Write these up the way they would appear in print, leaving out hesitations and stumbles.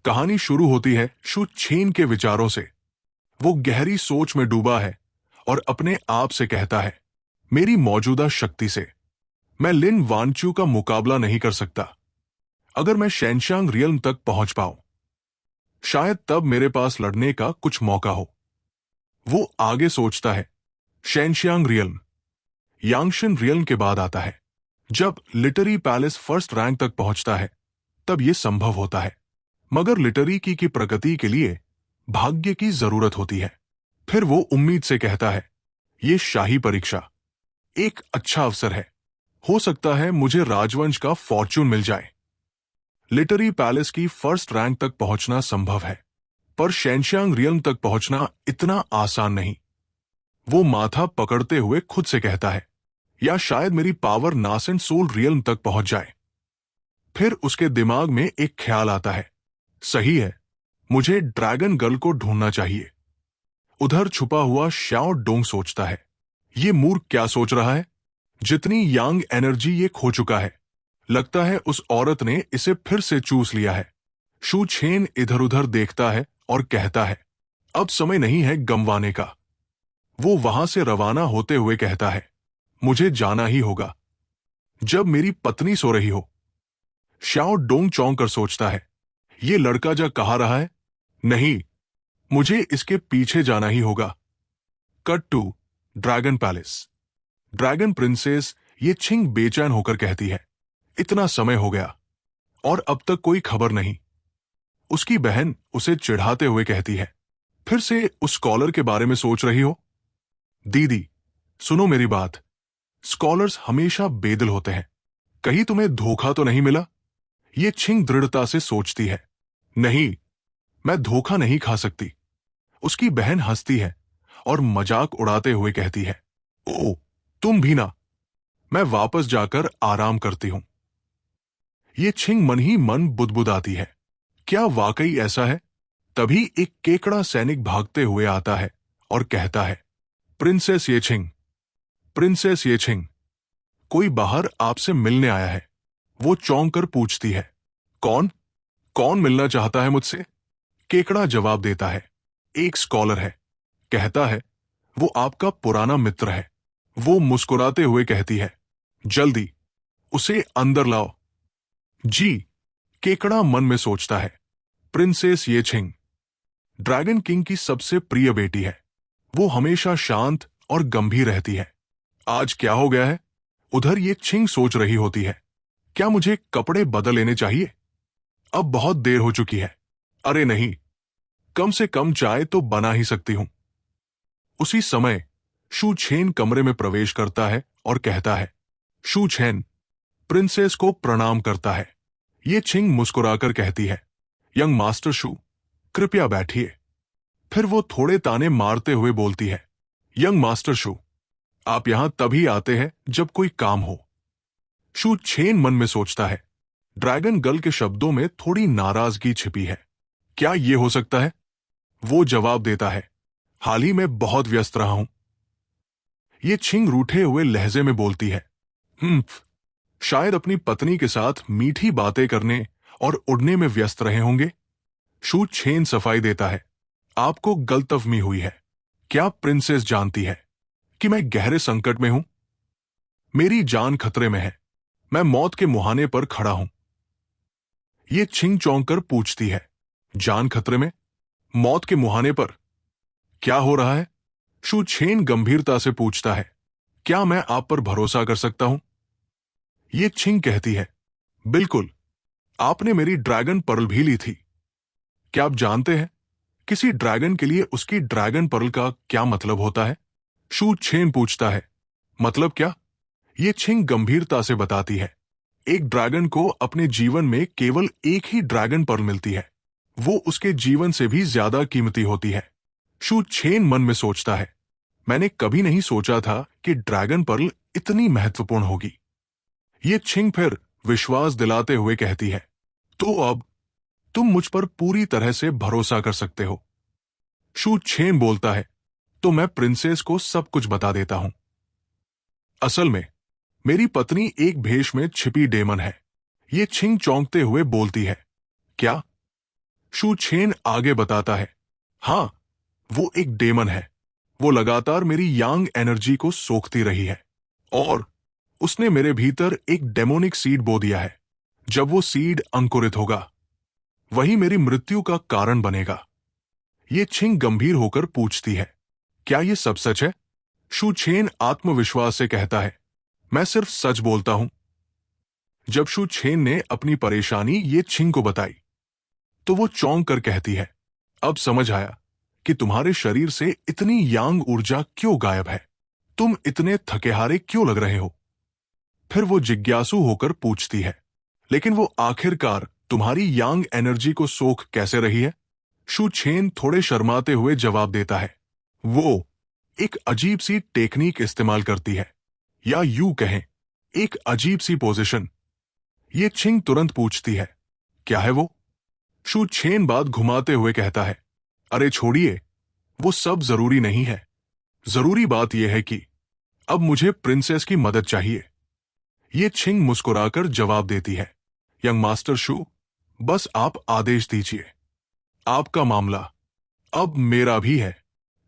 कहानी शुरू होती है शू छेन के विचारों से। वो गहरी सोच में डूबा है और अपने आप से कहता है, मेरी मौजूदा शक्ति से मैं लिन वानचू का मुकाबला नहीं कर सकता। अगर मैं शेनशांग रियल्म तक पहुंच पाऊं, शायद तब मेरे पास लड़ने का कुछ मौका हो। वो आगे सोचता है, शेनशांग रियल्म यांगशन रियल्म के बाद आता है। जब लिटरी पैलेस फर्स्ट रैंक तक पहुंचता है, तब यह संभव होता है। मगर लिटरी की प्रगति के लिए भाग्य की जरूरत होती है। फिर वो उम्मीद से कहता है, ये शाही परीक्षा एक अच्छा अवसर है। हो सकता है मुझे राजवंश का फॉर्चून मिल जाए। लिटरी पैलेस की फर्स्ट रैंक तक पहुंचना संभव है, पर शेनशांग रियल्म तक पहुंचना इतना आसान नहीं। वो माथा पकड़ते हुए खुद से कहता है, या शायद मेरी पावर नासेंट सोल रियल्म तक पहुंच जाए। फिर उसके दिमाग में एक ख्याल आता है, सही है, मुझे ड्रैगन गर्ल को ढूंढना चाहिए। उधर छुपा हुआ श्याओ डोंग सोचता है, ये मूर्ख क्या सोच रहा है। जितनी यांग एनर्जी ये खो चुका है, लगता है उस औरत ने इसे फिर से चूस लिया है। शू छेन इधर उधर देखता है और कहता है, अब समय नहीं है गंवाने का। वो वहां से रवाना होते हुए कहता है, मुझे जाना ही होगा जब मेरी पत्नी सो रही हो। श्याओ डोंग चौंक कर सोचता है, ये लड़का जा कहा रहा है। नहीं, मुझे इसके पीछे जाना ही होगा। Cut to dragon palace. Dragon princess ये छिंग बेचैन होकर कहती है, इतना समय हो गया और अब तक कोई खबर नहीं। उसकी बहन उसे चिढ़ाते हुए कहती है, फिर से उस स्कॉलर के बारे में सोच रही हो। दीदी, सुनो मेरी बात। स्कॉलर्स हमेशा बेदिल होते हैं। कहीं तुम्हें धोखा तो नहीं मिला। ये छिंग दृढ़ता से सोचती है, नहीं, मैं धोखा नहीं खा सकती। उसकी बहन हंसती है और मजाक उड़ाते हुए कहती है, ओ, तुम भी ना। मैं वापस जाकर आराम करती हूं। ये छिंग मन ही मन बुदबुदाती है, क्या वाकई ऐसा है। तभी एक केकड़ा सैनिक भागते हुए आता है और कहता है, प्रिंसेस येछिंग, प्रिंसेस येछिंग, कोई बाहर आपसे मिलने आया है। वो चौंक कर पूछती है, कौन कौन मिलना चाहता है मुझसे। केकड़ा जवाब देता है, एक स्कॉलर है। कहता है, वो आपका पुराना मित्र है। वो मुस्कुराते हुए कहती है, जल्दी उसे अंदर लाओ। जी, केकड़ा मन में सोचता है, प्रिंसेस येछिंग ड्रैगन किंग की सबसे प्रिय बेटी है। वो हमेशा शांत और गंभीर रहती है। आज क्या हो गया है। उधर ये छिंग सोच रही होती है, क्या मुझे कपड़े बदल लेने चाहिए। अब बहुत देर हो चुकी है। अरे नहीं, कम से कम चाय तो बना ही सकती हूं। उसी समय शू छेन कमरे में प्रवेश करता है और कहता है, शू छेन, प्रिंसेस को प्रणाम करता है। ये छिंग मुस्कुराकर कहती है, यंग मास्टर शू, कृपया बैठिए। फिर वो थोड़े ताने मारते हुए बोलती है, यंग मास्टर शू, आप यहां तभी आते हैं जब कोई काम हो। शू छेन मन में सोचता है, ड्रैगन गर्ल के शब्दों में थोड़ी नाराजगी छिपी है। क्या यह हो सकता है। वो जवाब देता है, हाल ही में बहुत व्यस्त रहा हूं। ये छिंग रूठे हुए लहजे में बोलती है, शायद अपनी पत्नी के साथ मीठी बातें करने और उड़ने में व्यस्त रहे होंगे। शू छेन सफाई देता है, आपको गलतफहमी हुई है। क्या प्रिंसेस जानती है कि मैं गहरे संकट में हूं। मेरी जान खतरे में है। मैं मौत के मुहाने पर खड़ा हूं। ये छिंग चौंक कर पूछती है, जान खतरे में, मौत के मुहाने पर क्या हो रहा है। शू छेन गंभीरता से पूछता है, क्या मैं आप पर भरोसा कर सकता हूं। ये छिंग कहती है, बिल्कुल, आपने मेरी ड्रैगन पर्ल भी ली थी। क्या आप जानते हैं किसी ड्रैगन के लिए उसकी ड्रैगन पर्ल का क्या मतलब होता है। शू छेन पूछता है, मतलब क्या। ये छिंग गंभीरता से बताती है, एक ड्रैगन को अपने जीवन में केवल एक ही ड्रैगन पर्ल मिलती है। वो उसके जीवन से भी ज्यादा कीमती होती है। शू छेन मन में सोचता है, मैंने कभी नहीं सोचा था कि ड्रैगन पर्ल इतनी महत्वपूर्ण होगी। ये छिंग फिर विश्वास दिलाते हुए कहती है, तो अब तुम मुझ पर पूरी तरह से भरोसा कर सकते हो। शू छेन बोलता है, तो मैं प्रिंसेस को सब कुछ बता देता हूं। असल में मेरी पत्नी एक भेष में छिपी डेमन है। ये छिंग चौंकते हुए बोलती है, क्या। शू छेन आगे बताता है, हाँ, वो एक डेमन है। वो लगातार मेरी यांग एनर्जी को सोखती रही है और उसने मेरे भीतर एक डेमोनिक सीड बो दिया है। जब वो सीड अंकुरित होगा, वही मेरी मृत्यु का कारण बनेगा। ये छिंग गंभीर होकर पूछती है, क्या ये सब सच है? शू छेन आत्मविश्वास से कहता है, मैं सिर्फ सच बोलता हूं। जब शू छेन ने अपनी परेशानी ये छिंग को बताई, तो वो चौंक कर कहती है, अब समझ आया कि तुम्हारे शरीर से इतनी यांग ऊर्जा क्यों गायब है। तुम इतने थकेहारे क्यों लग रहे हो? फिर वो जिज्ञासु होकर पूछती है, लेकिन वो आखिरकार तुम्हारी यांग एनर्जी को सोख कैसे रही है? शू छेन थोड़े शर्माते हुए जवाब देता है, वो एक अजीब सी टेक्निक इस्तेमाल करती है, या यूं कहें, एक अजीब सी पोजीशन। ये छिंग तुरंत पूछती है, क्या है वो? शू छेन बात घुमाते हुए कहता है, अरे छोड़िए, वो सब जरूरी नहीं है। जरूरी बात यह है कि अब मुझे प्रिंसेस की मदद चाहिए। ये छिंग मुस्कुराकर जवाब देती है, यंग मास्टर शू, बस आप आदेश दीजिए। आपका मामला अब मेरा भी है।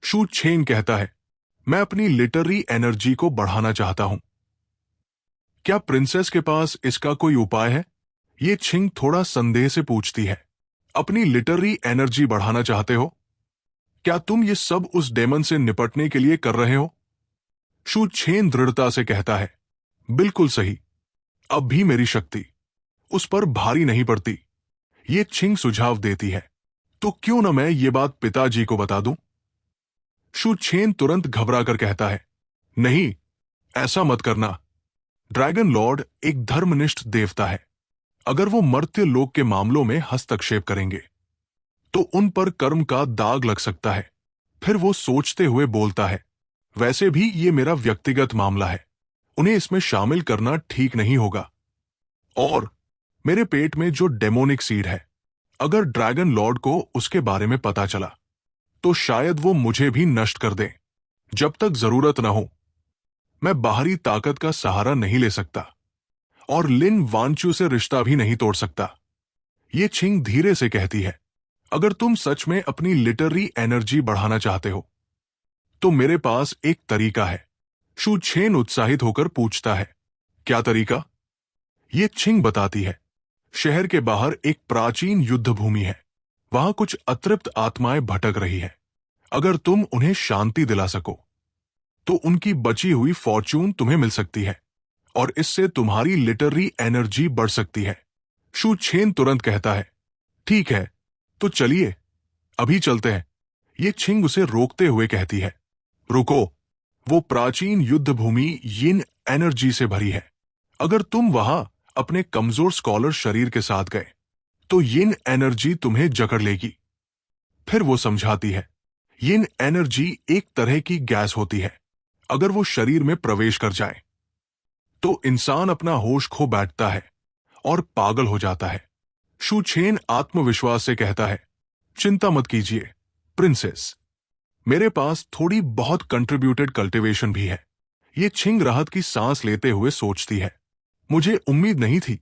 शू छेन कहता है, मैं अपनी लिटरेरी एनर्जी को बढ़ाना चाहता हूं। क्या प्रिंसेस के पास इसका कोई उपाय है? ये छिंग थोड़ा संदेह से पूछती है, अपनी लिटरेरी एनर्जी बढ़ाना चाहते हो? क्या तुम ये सब उस डेमन से निपटने के लिए कर रहे हो? शू छेन दृढ़ता से कहता है, बिल्कुल सही। अब भी मेरी शक्ति उस पर भारी नहीं पड़ती। ये छिंग सुझाव देती है, तो क्यों न मैं ये बात पिताजी को बता दूं? शू छेन तुरंत घबरा कर कहता है, नहीं, ऐसा मत करना। ड्रैगन लॉर्ड एक धर्मनिष्ठ देवता है। अगर वो मर्त्य लोक के मामलों में हस्तक्षेप करेंगे, तो उन पर कर्म का दाग लग सकता है। फिर वो सोचते हुए बोलता है, वैसे भी ये मेरा व्यक्तिगत मामला है, उन्हें इसमें शामिल करना ठीक नहीं होगा। और मेरे पेट में जो डेमोनिक सीड है, अगर ड्रैगन लॉर्ड को उसके बारे में पता चला, तो शायद वो मुझे भी नष्ट कर दें। जब तक जरूरत न हो, मैं बाहरी ताकत का सहारा नहीं ले सकता और लिन वांचू से रिश्ता भी नहीं तोड़ सकता। ये छिंग धीरे से कहती है, अगर तुम सच में अपनी लिटरेरी एनर्जी बढ़ाना चाहते हो, तो मेरे पास एक तरीका है। शू छेन उत्साहित होकर पूछता है, क्या तरीका? ये छिंग बताती है, शहर के बाहर एक प्राचीन युद्ध भूमि है। वहां कुछ अतृप्त आत्माएं भटक रही है। अगर तुम उन्हें शांति दिला सको, तो उनकी बची हुई फॉर्च्यून तुम्हें मिल सकती है और इससे तुम्हारी लिटरेरी एनर्जी बढ़ सकती है। शू छेन तुरंत कहता है, ठीक है, तो चलिए, अभी चलते हैं। ये छिंग उसे रोकते हुए कहती है, रुको, वो प्राचीन युद्ध भूमि यिन एनर्जी से भरी है। अगर तुम वहां अपने कमजोर स्कॉलर शरीर के साथ गए, तो यिन एनर्जी तुम्हें जकड़ लेगी। फिर वो समझाती है, यिन एनर्जी एक तरह की गैस होती है। अगर वो शरीर में प्रवेश कर जाए, तो इंसान अपना होश खो बैठता है और पागल हो जाता है। शू छेन आत्मविश्वास से कहता है, चिंता मत कीजिए प्रिंसेस, मेरे पास थोड़ी बहुत कंट्रीब्यूटेड कल्टीवेशन भी है। ये छिंग राहत की सांस लेते हुए सोचती है, मुझे उम्मीद नहीं थी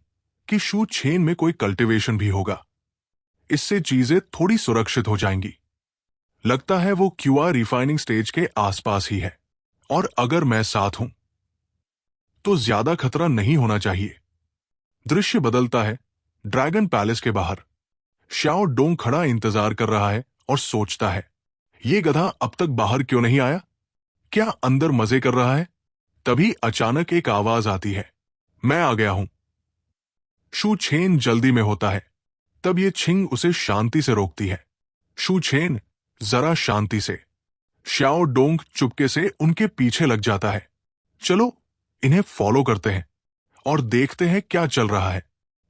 कि शू छेन में कोई कल्टीवेशन भी होगा। इससे चीजें थोड़ी सुरक्षित हो जाएंगी। लगता है वो क्यूआर रिफाइनिंग स्टेज के आसपास ही है, और अगर मैं साथ हूं, तो ज्यादा खतरा नहीं होना चाहिए। दृश्य बदलता है। ड्रैगन पैलेस के बाहर श्याओ डोंग खड़ा इंतजार कर रहा है और सोचता है, ये गधा अब तक बाहर क्यों नहीं आया? क्या अंदर मजे कर रहा है? तभी अचानक एक आवाज आती है, मैं आ गया हूं। शू छेन जल्दी में होता है। तब ये छिंग उसे शांति से रोकती है। शू छेन, जरा शांति से। श्याओ डोंग चुपके से उनके पीछे लग जाता है। चलो, इन्हें फॉलो करते हैं और देखते हैं क्या चल रहा है।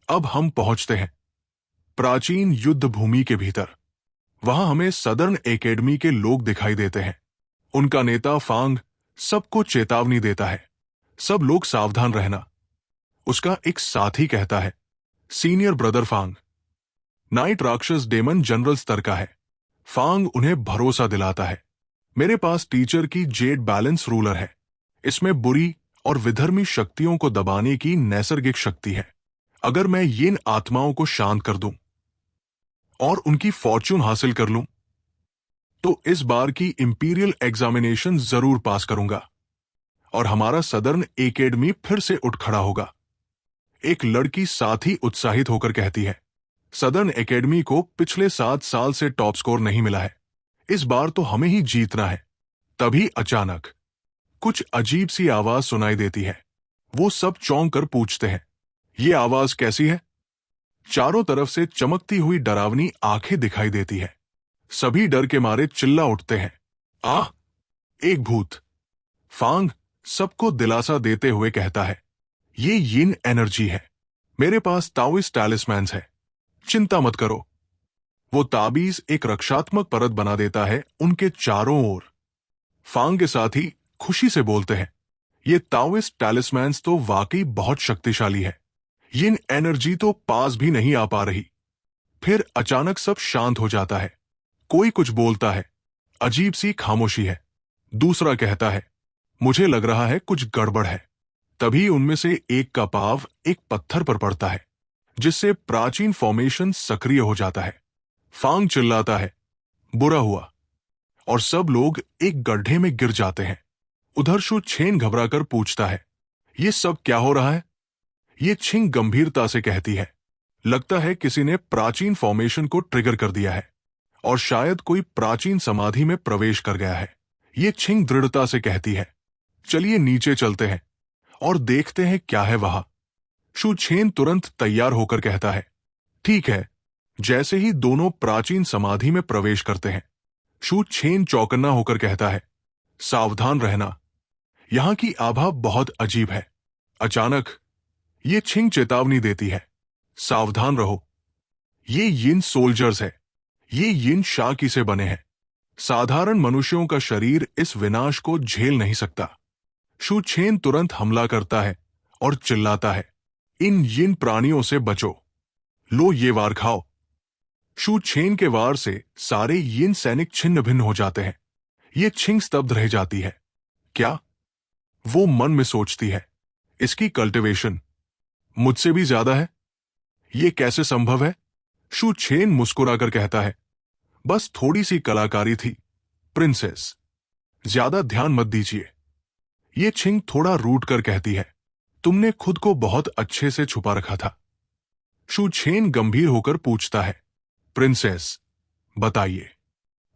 अब हम पहुंचते हैं प्राचीन युद्ध भूमि के भीतर। वहां हमें सदर्न एकेडमी के लोग दिखाई देते हैं। उनका नेता फांग सबको चेतावनी देता है, सब लोग सावधान रहना। उसका एक साथी कहता है, सीनियर ब्रदर फांग। नाइट राक्षस डेमन जनरल स्तर का है। फांग उन्हें भरोसा दिलाता है, मेरे पास टीचर की जेड बैलेंस रूलर है। इसमें बुरी और विधर्मी शक्तियों को दबाने की नैसर्गिक शक्ति है। अगर मैं इन आत्माओं को शांत कर दूं और उनकी फॉर्च्यून हासिल कर लूं तो इस बार की इंपीरियल एग्जामिनेशन जरूर पास करूंगा और हमारा सदर्न एकेडमी फिर से उठ खड़ा होगा। एक लड़की साथ ही उत्साहित होकर कहती है, सदर्न एकेडमी को पिछले 7 साल से टॉप स्कोर नहीं मिला है, इस बार तो हमें ही जीतना है। तभी अचानक कुछ अजीब सी आवाज सुनाई देती है। वो सब चौंक कर पूछते हैं, ये आवाज कैसी है? चारों तरफ से चमकती हुई डरावनी आंखें दिखाई देती है। सभी डर के मारे चिल्ला उठते हैं, आह, एक भूत। फांग सबको दिलासा देते हुए कहता है, ये यिन एनर्जी है, मेरे पास ताओइस्ट टैलिस्मैन्स है, चिंता मत करो। वो ताबीज एक रक्षात्मक परत बना देता है उनके चारों ओर। फांग के साथी खुशी से बोलते हैं, ये ताओइस्ट टैलिस्मैन्स तो वाकई बहुत शक्तिशाली है, यिन एनर्जी तो पास भी नहीं आ पा रही। फिर अचानक सब शांत हो जाता है। कोई कुछ बोलता है, अजीब सी खामोशी है। दूसरा कहता है, मुझे लग रहा है कुछ गड़बड़ है। तभी उनमें से एक का पांव एक पत्थर पर पड़ता है, जिससे प्राचीन फॉर्मेशन सक्रिय हो जाता है। फांग चिल्लाता है, बुरा हुआ, और सब लोग एक गड्ढे में गिर जाते हैं। उधर शू छेन घबराकर पूछता है, ये सब क्या हो रहा है? ये छिंग गंभीरता से कहती है, लगता है किसी ने प्राचीन फॉर्मेशन को ट्रिगर कर दिया है और शायद कोई प्राचीन समाधि में प्रवेश कर गया है। ये छिंग दृढ़ता से कहती है, चलिए नीचे चलते हैं और देखते हैं क्या है वहां। शू छेन तुरंत तैयार होकर कहता है, ठीक है। जैसे ही दोनों प्राचीन समाधि में प्रवेश करते हैं, शू छेन चौकन्ना होकर कहता है, सावधान रहना, यहां की आभा बहुत अजीब है। अचानक ये छिंग चेतावनी देती है, सावधान रहो, ये यिन सोल्जर्स है, ये यिन शाकी से बने हैं। साधारण मनुष्यों का शरीर इस विनाश को झेल नहीं सकता। शू छेन तुरंत हमला करता है और चिल्लाता है, इन यिन प्राणियों से बचो, लो ये वार खाओ। शू छेन के वार से सारे यिन सैनिक छिन्न भिन्न हो जाते हैं। ये छिंग स्तब्ध रह जाती है। क्या? वो मन में सोचती है, इसकी कल्टिवेशन मुझसे भी ज्यादा है, ये कैसे संभव है? शू छेन मुस्कुराकर कहता है, बस थोड़ी सी कलाकारी थी प्रिंसेस, ज्यादा ध्यान मत दीजिए। ये छिंग थोड़ा रूठ कर कहती है, तुमने खुद को बहुत अच्छे से छुपा रखा था। शू छेन गंभीर होकर पूछता है, प्रिंसेस बताइए,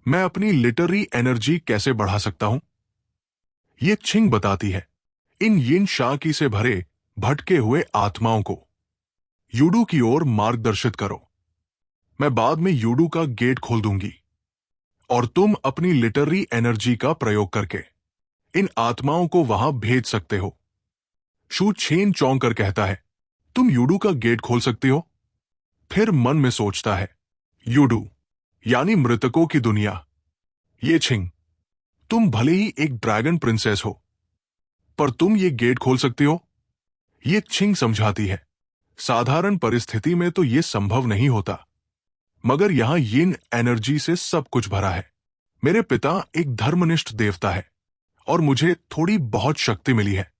मैं अपनी लिटरेरी एनर्जी कैसे बढ़ा सकता हूं? ये छिंग बताती है, इन यिन शाकी से भरे भटके हुए आत्माओं को यूडू की ओर मार्गदर्शित करो। मैं बाद में यूडू का गेट खोल दूंगी और तुम अपनी लिटरेरी एनर्जी का प्रयोग करके इन आत्माओं को वहां भेज सकते हो। शू छेन चौंक कर कहता है, तुम यूडू का गेट खोल सकती हो? फिर मन में सोचता है, यूडू यानी मृतकों की दुनिया। ये छिंग, तुम भले ही एक ड्रैगन प्रिंसेस हो, पर तुम ये गेट खोल सकती हो? ये छिंग समझाती है, साधारण परिस्थिति में तो ये संभव नहीं होता, मगर यहां यिन एनर्जी से सब कुछ भरा है। मेरे पिता एक धर्मनिष्ठ देवता है और मुझे थोड़ी बहुत शक्ति मिली है,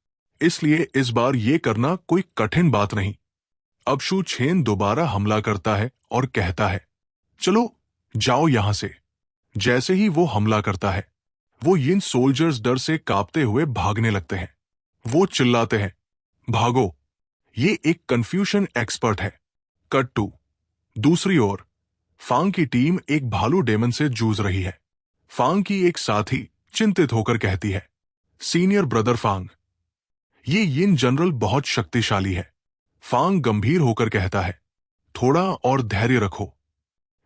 इसलिए इस बार ये करना कोई कठिन बात नहीं। अब शू छेन दोबारा हमला करता है और कहता है, चलो जाओ यहां से। जैसे ही वो हमला करता है, वो यिन सोल्जर्स डर से कांपते हुए भागने लगते हैं। वो चिल्लाते हैं, भागो, ये एक कन्फ्यूशन एक्सपर्ट है। कट टू दूसरी ओर, फांग की टीम एक भालू डेमन से जूझ रही है। फांग की एक साथी चिंतित होकर कहती है, सीनियर ब्रदर फांग, ये यिन जनरल बहुत शक्तिशाली है। फांग गंभीर होकर कहता है, थोड़ा और धैर्य रखो,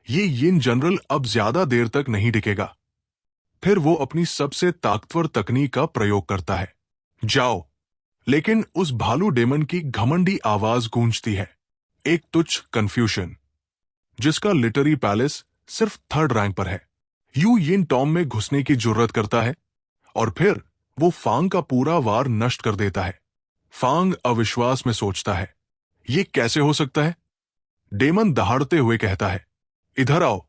ये यिन जनरल अब ज्यादा देर तक नहीं टिकेगा। फिर वो अपनी सबसे ताकतवर तकनीक का प्रयोग करता है, जाओ। लेकिन उस भालू डेमन की घमंडी आवाज गूंजती है, एक तुच्छ कन्फ्यूशन, जिसका लिटरी पैलेस सिर्फ 3rd रैंक पर है, यू यिन टॉम में घुसने की जुर्रत करता है और फिर वो फांग का पूरा वार नष्ट कर देता है। फांग अविश्वास में सोचता है, ये कैसे हो सकता है? डेमन दहाड़ते हुए कहता है, इधर आओ,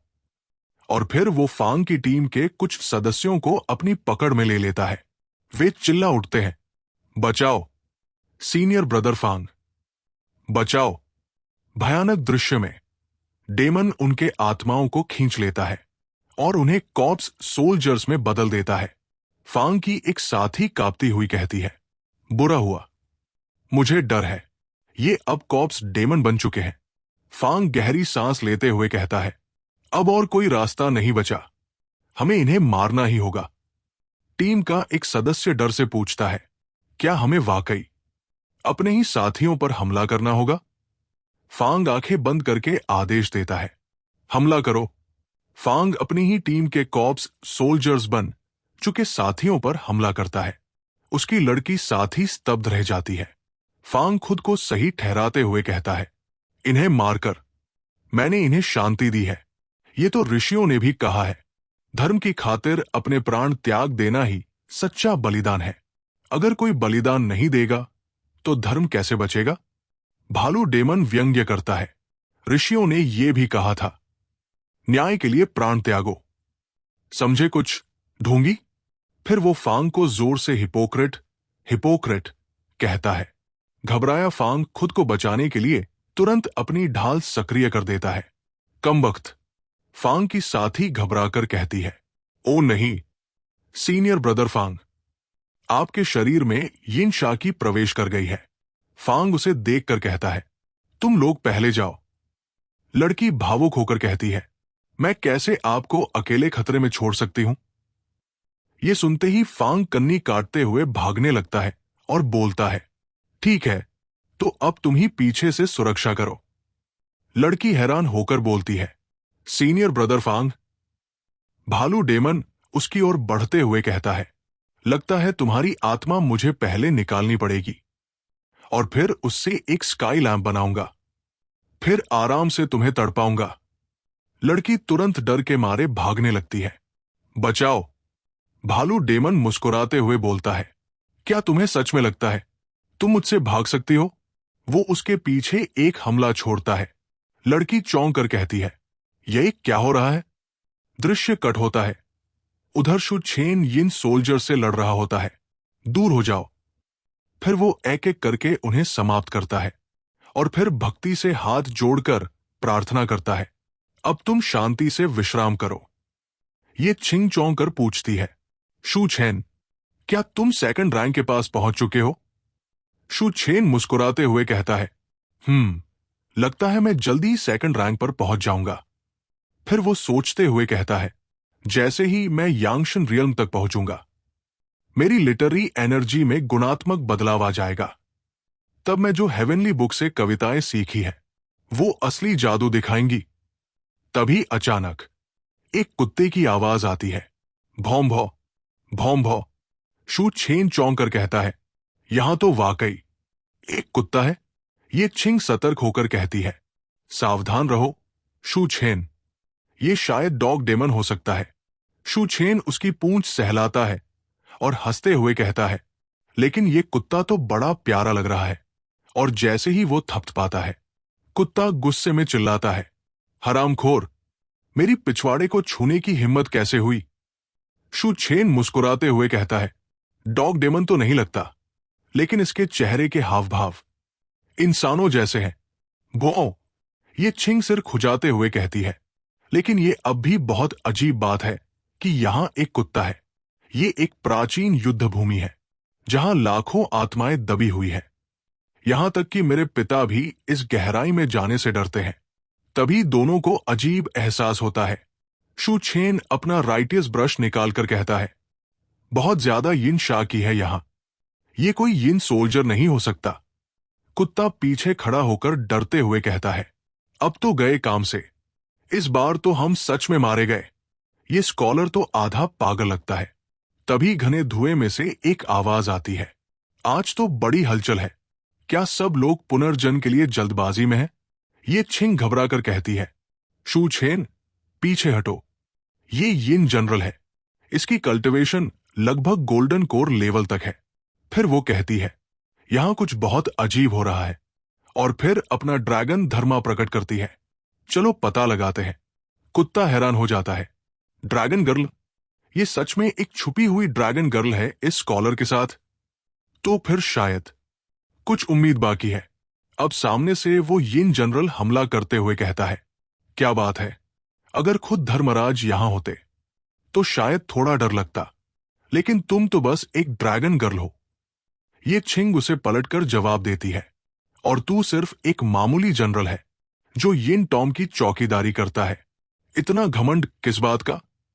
और फिर वो फांग की टीम के कुछ सदस्यों को अपनी पकड़ में ले लेता है। वे चिल्ला उठते हैं, बचाओ सीनियर ब्रदर फांग, बचाओ। भयानक दृश्य में डेमन उनके आत्माओं को खींच लेता है और उन्हें कॉप्स सोल्जर्स में बदल देता है। फांग की एक साथी कांपती हुई कहती है, बुरा हुआ, मुझे डर है, ये अब कॉप्स डेमन बन चुके हैं। फांग गहरी सांस लेते हुए कहता है, अब और कोई रास्ता नहीं बचा, हमें इन्हें मारना ही होगा। टीम का एक सदस्य डर से पूछता है, क्या हमें वाकई अपने ही साथियों पर हमला करना होगा? फांग आंखें बंद करके आदेश देता है, हमला करो। फांग अपनी ही टीम के कॉप्स सोल्जर्स बन चुके साथियों पर हमला करता है। उसकी लड़की साथी स्तब्ध रह जाती है। फांग खुद को सही ठहराते हुए कहता है, इन्हें मारकर मैंने इन्हें शांति दी है। ये तो ऋषियों ने भी कहा है, धर्म की खातिर अपने प्राण त्याग देना ही सच्चा बलिदान है। अगर कोई बलिदान नहीं देगा तो धर्म कैसे बचेगा? भालू डेमन व्यंग्य करता है, ऋषियों ने यह भी कहा था, न्याय के लिए प्राण त्यागो। समझे कुछ, ढोंगी? फिर वो फांग को जोर से हिपोक्रेट हिपोक्रेट कहता है। घबराया फांग खुद को बचाने के लिए तुरंत अपनी ढाल सक्रिय कर देता है। कमबख्त, फांग की साथी घबराकर कहती है, ओ नहीं सीनियर ब्रदर फांग, आपके शरीर में यिन शाकी प्रवेश कर गई है। फांग उसे देखकर कहता है, तुम लोग पहले जाओ। लड़की भावुक होकर कहती है, मैं कैसे आपको अकेले खतरे में छोड़ सकती हूं? यह सुनते ही फांग कन्नी काटते हुए भागने लगता है और बोलता है, ठीक है, तो अब तुम ही पीछे से सुरक्षा करो। लड़की हैरान होकर बोलती है, सीनियर ब्रदर फांग। भालू डेमन उसकी ओर बढ़ते हुए कहता है, लगता है तुम्हारी आत्मा मुझे पहले निकालनी पड़ेगी और फिर उससे एक स्काई लैंप बनाऊंगा, फिर आराम से तुम्हें तड़पाऊंगा। लड़की तुरंत डर के मारे भागने लगती है। बचाओ। भालू डेमन मुस्कुराते हुए बोलता है, क्या तुम्हें सच में लगता है तुम मुझसे भाग सकती हो? वो उसके पीछे एक हमला छोड़ता है। लड़की चौंक कर कहती है, यह क्या हो रहा है? दृश्य कट होता है। उधर शु छेन यिन सोल्जर से लड़ रहा होता है। दूर हो जाओ। फिर वो एक एक करके उन्हें समाप्त करता है और फिर भक्ति से हाथ जोड़कर प्रार्थना करता है, अब तुम शांति से विश्राम करो। ये छिंग चौंक कर पूछती है, शु छेन, क्या तुम सेकंड रैंक के पास पहुंच चुके हो? शु छेन मुस्कुराते हुए कहता है, लगता है मैं जल्दी सेकंड रैंक पर पहुंच जाऊंगा। फिर वो सोचते हुए कहता है, जैसे ही मैं यांगशन रियल्म तक पहुंचूंगा, मेरी लिटरेरी एनर्जी में गुणात्मक बदलाव आ जाएगा। तब मैं जो हेवनली बुक से कविताएं सीखी है, वो असली जादू दिखाएंगी। तभी अचानक एक कुत्ते की आवाज आती है, भौं भौ, भौं भौ। शु छेन चौंक कर कहता है, यहां तो वाकई एक कुत्ता है। ये छिंग सतर्क होकर कहती है, सावधान रहो शु छेन, ये शायद डॉग डेमन हो सकता है। शु छेन उसकी पूंछ सहलाता है और हंसते हुए कहता है, लेकिन ये कुत्ता तो बड़ा प्यारा लग रहा है। और जैसे ही वो थपथपाता है, कुत्ता गुस्से में चिल्लाता है, हरामखोर, मेरी पिछवाड़े को छूने की हिम्मत कैसे हुई? शु छेन मुस्कुराते हुए कहता है, डॉग डेमन तो नहीं लगता, लेकिन इसके चेहरे के हाव भाव इंसानों जैसे हैं। भो, ये छिंग सिर खुजाते हुए कहती है, लेकिन ये अब भी बहुत अजीब बात है कि यहां एक कुत्ता है। ये एक प्राचीन युद्ध भूमि है जहां लाखों आत्माएं दबी हुई है। यहां तक कि मेरे पिता भी इस गहराई में जाने से डरते हैं। तभी दोनों को अजीब एहसास होता है। शु छेन अपना राइटियस ब्रश निकालकर कहता है, बहुत ज्यादा यिन शाकी है यहां, ये कोई यिन सोल्जर नहीं हो सकता। कुत्ता पीछे खड़ा होकर डरते हुए कहता है, अब तो गए काम से, इस बार तो हम सच में मारे गए। ये स्कॉलर तो आधा पागल लगता है। तभी घने धुएं में से एक आवाज आती है, आज तो बड़ी हलचल है, क्या सब लोग पुनर्जन्म के लिए जल्दबाजी में हैं? ये छिंग घबरा कर कहती है, शु छेन, पीछे हटो, ये यिन जनरल है, इसकी कल्टिवेशन लगभग गोल्डन कोर लेवल तक है। फिर वो कहती है, यहां कुछ बहुत अजीब हो रहा है, और फिर अपना ड्रैगन धर्मा प्रकट करती है। चलो पता लगाते हैं। कुत्ता हैरान हो जाता है, ड्रैगन गर्ल, ये सच में एक छुपी हुई ड्रैगन गर्ल है इस स्कॉलर के साथ? तो फिर शायद कुछ उम्मीद बाकी है। अब सामने से वो यिन जनरल हमला करते हुए कहता है, क्या बात है, अगर खुद धर्मराज यहां होते तो शायद थोड़ा डर लगता, लेकिन तुम तो बस एक ड्रैगन गर्ल हो। ये छिंग उसे पलटकर जवाब देती है, और तू सिर्फ एक मामूली जनरल है जो यिन टॉम की चौकीदारी करता है। इतना घमंड किस बात का?